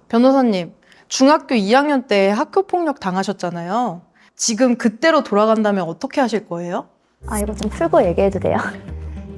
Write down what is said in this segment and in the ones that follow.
변호사님, 중학교 2학년 때 학교 폭력 당하셨잖아요. 지금 그때로 돌아간다면 어떻게 하실 거예요? 이거 좀 풀고 얘기해도 돼요?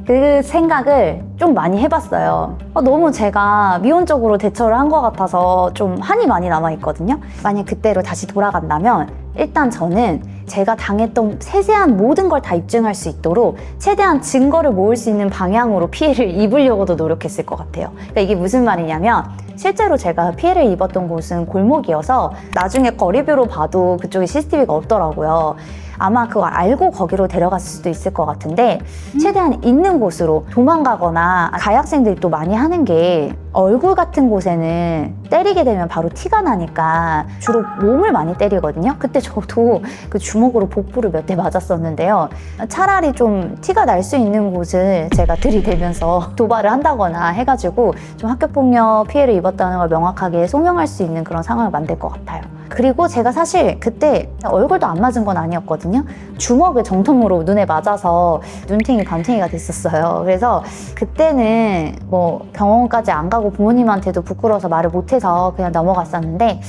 그 생각을 좀 많이 해봤어요. 너무 제가 미온적으로 대처를 한 것 같아서 좀 한이 많이 남아있거든요. 만약 그때로 다시 돌아간다면 일단 저는 제가 당했던 세세한 모든 걸 다 입증할 수 있도록 최대한 증거를 모을 수 있는 방향으로 피해를 입으려고도 노력했을 것 같아요. 그러니까 이게 무슨 말이냐면 실제로 제가 피해를 입었던 곳은 골목이어서 나중에 거리뷰로 봐도 그쪽에 CCTV가 없더라고요. 아마 그걸 알고 거기로 데려갔을 수도 있을 것 같은데 최대한 있는 곳으로 도망가거나 가학생들이 또 많이 하는 게 얼굴 같은 곳에는 때리게 되면 바로 티가 나니까 주로 몸을 많이 때리거든요. 그때 저도 그 주먹으로 복부를 몇 대 맞았었는데요. 차라리 좀 티가 날 수 있는 곳을 제가 들이대면서 도발을 한다거나 해가지고 좀 학교폭력 피해를 입었다는 걸 명확하게 소명할 수 있는 그런 상황을 만들 것 같아요. 그리고 제가 사실 그때 얼굴도 안 맞은 건 아니었거든요. 주먹을 정통으로 눈에 맞아서 눈탱이 감탱이가 됐었어요. 그래서 그때는 뭐 병원까지 안 가고 부모님한테도 부끄러워서 말을 못해서 그냥 넘어갔었는데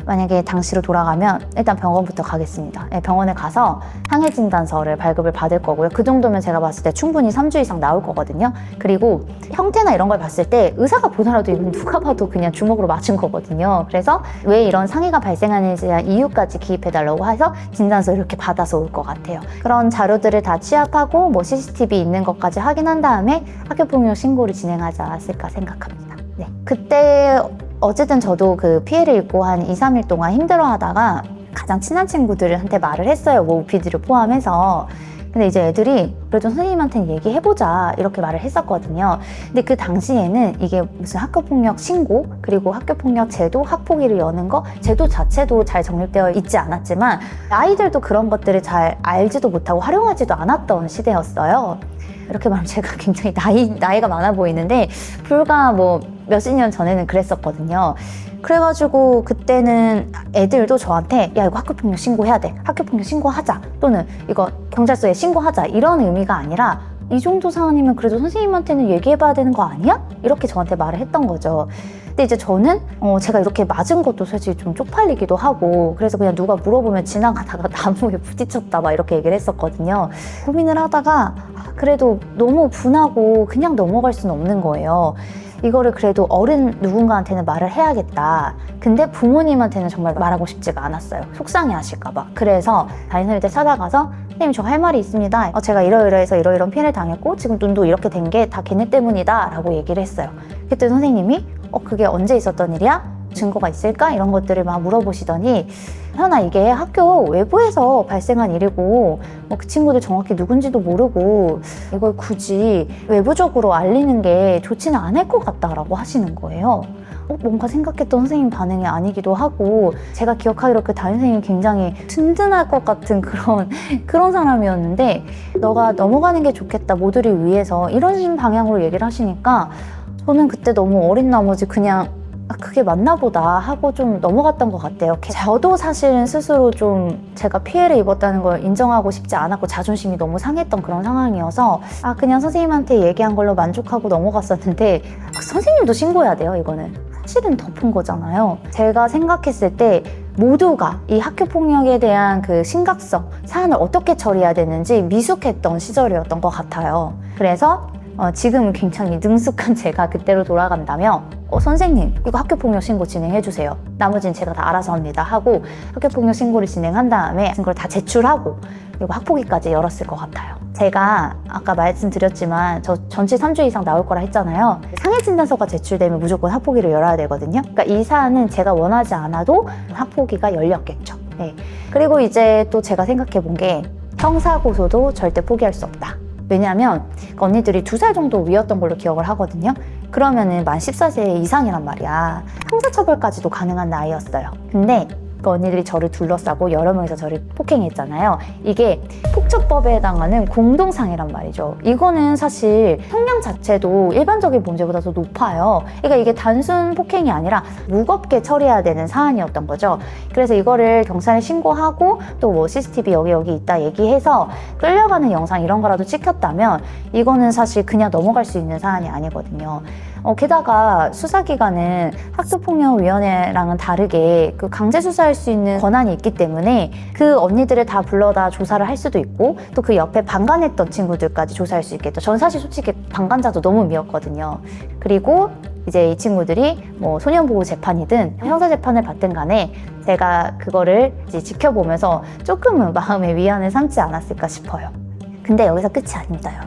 만약에 당시로 돌아가면 일단 병원부터 가겠습니다. 병원에 가서 상해진단서를 발급을 받을 거고요. 그 정도면 제가 봤을 때 충분히 3주 이상 나올 거거든요. 그리고 형태나 이런 걸 봤을 때 의사가 보더라도 이건 누가 봐도 그냥 주먹으로 맞은 거거든요. 그래서 왜 이런 상해가 발생하는지에 대한 이유까지 기입해달라고 해서 진단서 이렇게 받아서 올 것 같아요. 그런 자료들을 다 취합하고 뭐 CCTV 있는 것까지 확인한 다음에 학교폭력 신고를 진행하지 않았을까 생각합니다. 네. 그때 어쨌든 저도 그 피해를 입고 한 2, 3일 동안 힘들어 하다가 가장 친한 친구들한테 말을 했어요. 뭐 OPD를 포함해서. 근데 이제 애들이 그래도 선생님한테는 얘기해보자 이렇게 말을 했었거든요. 근데 그 당시에는 이게 무슨 학교폭력 신고 그리고 학교폭력 제도 학폭위를 여는 거 제도 자체도 잘 정립되어 있지 않았지만 아이들도 그런 것들을 잘 알지도 못하고 활용하지도 않았던 시대였어요. 이렇게 말하면 제가 굉장히 나이가 많아 보이는데 불과 뭐 몇십 년 전에는 그랬었거든요. 그래가지고 그때는 애들도 저한테 야 이거 학교폭력 신고해야 돼, 학교폭력 신고하자, 또는 이거 경찰서에 신고하자 이런 의미가 아니라 이 정도 사안이면 그래도 선생님한테는 얘기해봐야 되는 거 아니야? 이렇게 저한테 말을 했던 거죠. 근데 이제 저는 제가 이렇게 맞은 것도 솔직히 좀 쪽팔리기도 하고 그래서 그냥 누가 물어보면 지나가다가 나무에 부딪혔다 막 이렇게 얘기를 했었거든요. 고민을 하다가 그래도 너무 분하고 그냥 넘어갈 수는 없는 거예요. 이거를 그래도 어른 누군가한테는 말을 해야겠다. 근데 부모님한테는 정말 말하고 싶지가 않았어요. 속상해 하실까봐. 그래서 담임선생님한테 찾아가서 선생님 저 할 말이 있습니다. 제가 이러이러해서 이러이러한 피해를 당했고 지금 눈도 이렇게 된 게 다 걔네 때문이다 라고 얘기를 했어요. 그때 선생님이 그게 언제 있었던 일이야? 증거가 있을까? 이런 것들을 막 물어보시더니 현아 이게 학교 외부에서 발생한 일이고 그 친구들 정확히 누군지도 모르고 이걸 굳이 외부적으로 알리는 게 좋지는 않을 것 같다라고 하시는 거예요. 뭔가 생각했던 선생님 반응이 아니기도 하고 제가 기억하기로 그 담임선생님이 굉장히 든든할 것 같은 그런 사람이었는데 너가 넘어가는 게 좋겠다 모두를 위해서 이런 방향으로 얘기를 하시니까 저는 그때 너무 어린 나머지 그냥 그게 맞나 보다 하고 좀 넘어갔던 것 같아요. 저도 사실은 스스로 좀 제가 피해를 입었다는 걸 인정하고 싶지 않았고 자존심이 너무 상했던 그런 상황이어서 그냥 선생님한테 얘기한 걸로 만족하고 넘어갔었는데 선생님도 신고해야 돼요. 이거는 사실은 덮은 거잖아요. 제가 생각했을 때 모두가 이 학교폭력에 대한 그 심각성, 사안을 어떻게 처리해야 되는지 미숙했던 시절이었던 것 같아요. 그래서 지금 굉장히 능숙한 제가 그때로 돌아간다면 선생님 이거 학교폭력 신고 진행해주세요. 나머지는 제가 다 알아서 합니다 하고 학교폭력 신고를 진행한 다음에 증거를 다 제출하고 그리고 학폭위까지 열었을 것 같아요. 제가 아까 말씀드렸지만 저 전치 3주 이상 나올 거라 했잖아요. 상해진단서가 제출되면 무조건 학폭위를 열어야 되거든요. 그러니까 이 사안은 제가 원하지 않아도 학폭위가 열렸겠죠. 네. 그리고 이제 또 제가 생각해 본 게 형사고소도 절대 포기할 수 없다. 왜냐하면 언니들이 2살 정도 위였던 걸로 기억을 하거든요. 그러면은 만 14세 이상이란 말이야. 형사처벌까지도 가능한 나이였어요. 근데 그 언니들이 저를 둘러싸고 여러 명이서 저를 폭행했잖아요. 이게 폭처법에 해당하는 공동상해란 말이죠. 이거는 사실 형량 자체도 일반적인 문제보다 더 높아요. 그러니까 이게 단순 폭행이 아니라 무겁게 처리해야 되는 사안이었던 거죠. 그래서 이거를 경찰에 신고하고 또 뭐 CCTV 여기 있다 얘기해서 끌려가는 영상 이런 거라도 찍혔다면 이거는 사실 그냥 넘어갈 수 있는 사안이 아니거든요. 게다가 수사기관은 학교폭력위원회랑은 다르게 그 강제 수사할 수 있는 권한이 있기 때문에 그 언니들을 다 불러다 조사를 할 수도 있고 또 그 옆에 방관했던 친구들까지 조사할 수 있겠죠. 전 사실 솔직히 방관자도 너무 미웠거든요. 그리고 이제 이 친구들이 뭐 소년보호 재판이든 형사재판을 받든 간에 제가 그거를 이제 지켜보면서 조금은 마음의 위안을 삼지 않았을까 싶어요. 근데 여기서 끝이 아닙니다요.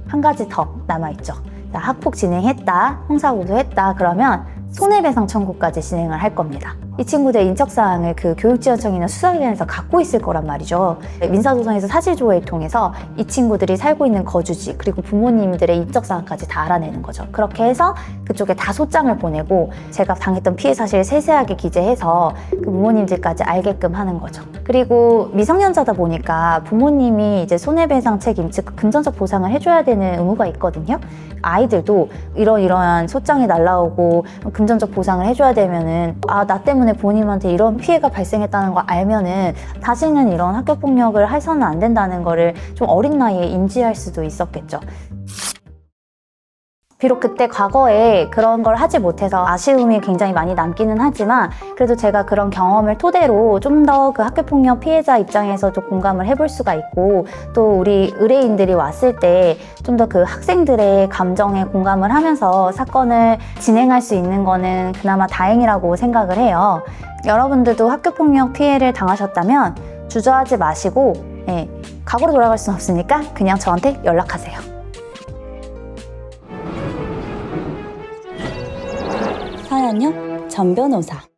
한 가지 더 남아있죠. 학폭 진행했다, 형사고소했다 그러면 손해배상 청구까지 진행을 할 겁니다. 이 친구들 인적사항을 그 교육지원청이나 수사기관에서 갖고 있을 거란 말이죠. 민사소송에서 사실조회를 통해서 이 친구들이 살고 있는 거주지 그리고 부모님들의 인적사항까지 다 알아내는 거죠. 그렇게 해서 그쪽에 다 소장을 보내고 제가 당했던 피해 사실을 세세하게 기재해서 그 부모님들까지 알게끔 하는 거죠. 그리고 미성년자다 보니까 부모님이 이제 손해배상 책임, 즉 금전적 보상을 해줘야 되는 의무가 있거든요. 아이들도 이러이러한 소장이 날라오고 금전적 보상을 해줘야 되면은 나 때문에 부모님한테 이런 피해가 발생했다는 걸 알면은 다시는 이런 학교폭력을 해서는 안 된다는 거를 좀 어린 나이에 인지할 수도 있었겠죠. 비록 그때 과거에 그런 걸 하지 못해서 아쉬움이 굉장히 많이 남기는 하지만 그래도 제가 그런 경험을 토대로 좀 더 그 학교폭력 피해자 입장에서도 공감을 해볼 수가 있고 또 우리 의뢰인들이 왔을 때 좀 더 그 학생들의 감정에 공감을 하면서 사건을 진행할 수 있는 거는 그나마 다행이라고 생각을 해요. 여러분들도 학교폭력 피해를 당하셨다면 주저하지 마시고 과거로 돌아갈 수는 없으니까 그냥 저한테 연락하세요. 서현역 전 변호사.